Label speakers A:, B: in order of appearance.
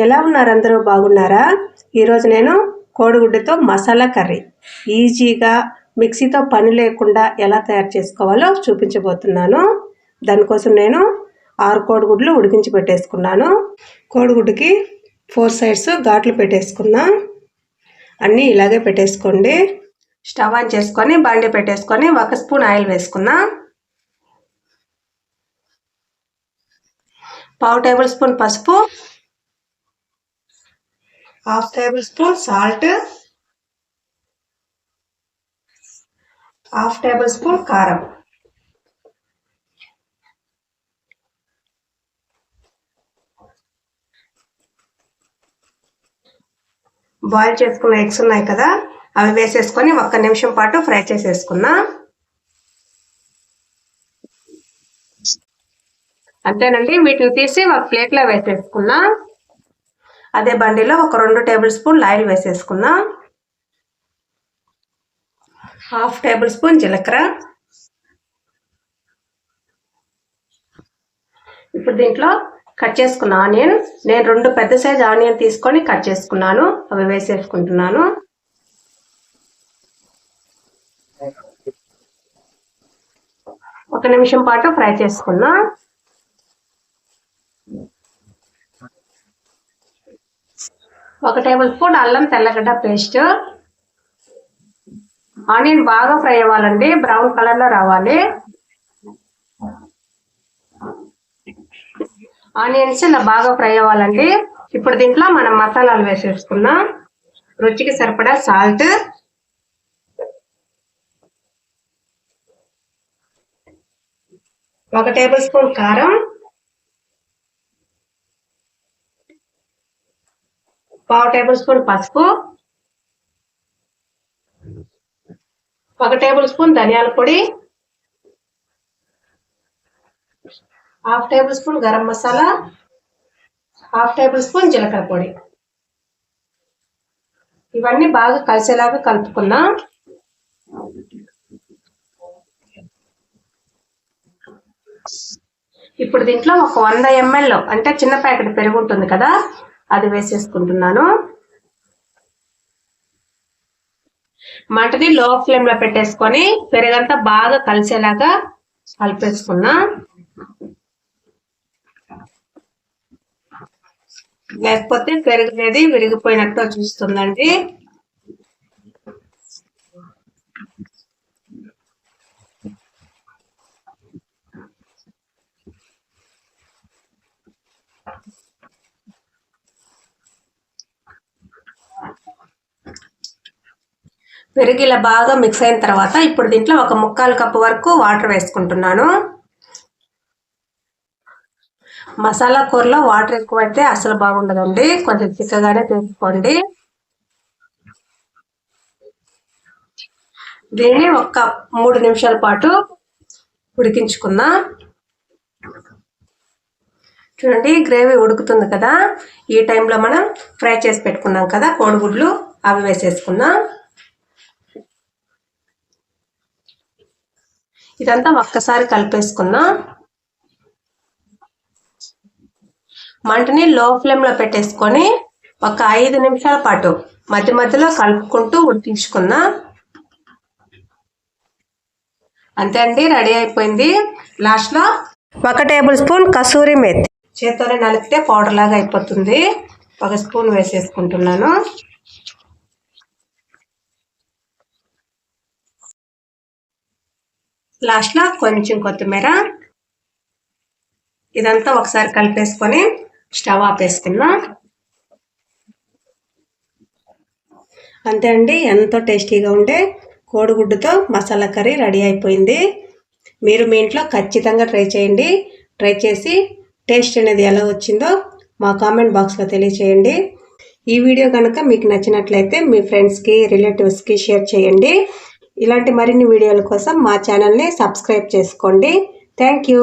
A: ఎలా ఉన్నారు అందరూ బాగున్నారా? ఈరోజు నేను కోడిగుడ్డుతో మసాలా కర్రీ ఈజీగా మిక్సీతో పని లేకుండా ఎలా తయారు చేసుకోవాలో చూపించబోతున్నాను. దానికోసం నేను 6 కోడిగుడ్లు ఉడికించి పెట్టేసుకున్నాను. కోడిగుడ్డుకి 4 సైడ్స్ ఘాట్లు పెట్టేసుకున్నా. అన్నీ ఇలాగే పెట్టేసుకోండి. స్టవ్ ఆన్ చేసుకొని బాండీ పెట్టేసుకొని 1 స్పూన్ ఆయిల్ వేసుకున్నా. 1/2 టేబుల్ స్పూన్ పసుపు, 1/2 table spoon salt, 1/2 table spoon కారం, బాయిల్ చేసుకున్న ఎగ్స్ ఉన్నాయి కదా, అవి వేసేసుకొని 1 నిమిషం పాటు ఫ్రై చేసేసుకున్నా. అంతేనండి. వీటిని తీసి ఒక ప్లేట్లో వేసేసుకున్నా. అదే బండిలో ఒక 2 టేబుల్ స్పూన్లు ఆయిల్ వేసేసుకున్నా. 1/2 టేబుల్ స్పూన్ జీలకర్ర. ఇప్పుడు దీంట్లో కట్ చేసుకున్న ఆనియన్, నేను 2 పెద్ద సైజ్ ఆనియన్ తీసుకొని కట్ చేసుకున్నాను, అవి వేసేసుకుంటున్నాను. ఒక నిమిషం పాటు ఫ్రై చేసుకున్నా. 1 టేబుల్ స్పూన్ అల్లం తెల్లగడ్డ పేస్ట్. ఆనియన్ బాగా ఫ్రై అవ్వాలండి, బ్రౌన్ కలర్ లో రావాలి. ఆనియన్స్ ఇలా బాగా ఫ్రై అవ్వాలండి. ఇప్పుడు దీంట్లో మనం మసాలాలు వేసేసుకున్నాం. రుచికి సరిపడా సాల్ట్, ఒక టేబుల్ స్పూన్ కారం, 1/2 టేబుల్ స్పూన్ పసుపు, 1 టేబుల్ స్పూన్ ధనియాల పొడి, 1/2 table spoon garam masala, 1/2 table spoon జీలకర్ర పొడి. ఇవన్నీ బాగా కలిసేలాగా కలుపుకున్నాం. ఇప్పుడు దీంట్లో ఒక 100 ml అంటే చిన్న ప్యాకెట్ పెరుగు ఉంటుంది కదా, అది వేసేసుకుంటున్నాను. మంటని లో ఫ్లేమ్ లో పెట్టేసుకొని పెరుగంతా బాగా కలిసేలాగా కలిపేసుకున్నా. లేకపోతే పెరుగు అనేది విరిగిపోయినట్టు చూస్తుందండి. పెరుగు ఇలా బాగా మిక్స్ అయిన తర్వాత ఇప్పుడు దీంట్లో ఒక 1/4 కప్పు వరకు వాటర్ వేసుకుంటున్నాను. మసాలా కూరలో వాటర్ ఎక్కువైతే అసలు బాగుండదండి, కొంచెం చిక్కగానే చేసుకోండి. దీన్ని ఒక 3 నిమిషాల పాటు ఉడికించుకుందాం. చూడండి, గ్రేవీ ఉడుకుతుంది కదా, ఈ టైంలో మనం ఫ్రై చేసి పెట్టుకున్నాం కదా కోడిగుడ్లు, అవి వేసేసుకుందాం. ఇదంతా ఒక్కసారి కలిపేసుకున్నాం. మంటని లో ఫ్లేమ్ లో పెట్టేసుకొని ఒక 5 నిమిషాల పాటు మధ్య మధ్యలో కలుపుకుంటూ ఉడికించుకుందాం. అంతే అండి, రెడీ అయిపోయింది. లాస్ట్ లో 1 టేబుల్ స్పూన్ కసూరి మేతి, చేత్తోనే నలిపితే పౌడర్ లాగా అయిపోతుంది. 1 స్పూన్ వేసేసుకుంటున్నాను. లాస్ట్ లో కొంచెం కొత్తిమీర. ఇదంతా ఒకసారి కలిపేసుకొని స్టవ్ ఆపేసుకుందాం. అంతే అండి, ఎంతో టేస్టీగా ఉండే కోడిగుడ్డుతో మసాలా కర్రీ రెడీ అయిపోయింది. మీరు మీ ఇంట్లో ఖచ్చితంగా ట్రై చేయండి. ట్రై చేసి టేస్ట్ అనేది ఎలా వచ్చిందో మా కామెంట్ బాక్స్లో తెలియచేయండి. ఈ వీడియో కనుక మీకు నచ్చినట్లయితే మీ ఫ్రెండ్స్కి, రిలేటివ్స్కి షేర్ చేయండి. ఇలాంటి మరిన్ని వీడియోల కోసం మా ఛానల్ని సబ్స్క్రైబ్ చేసుకోండి. Thank you.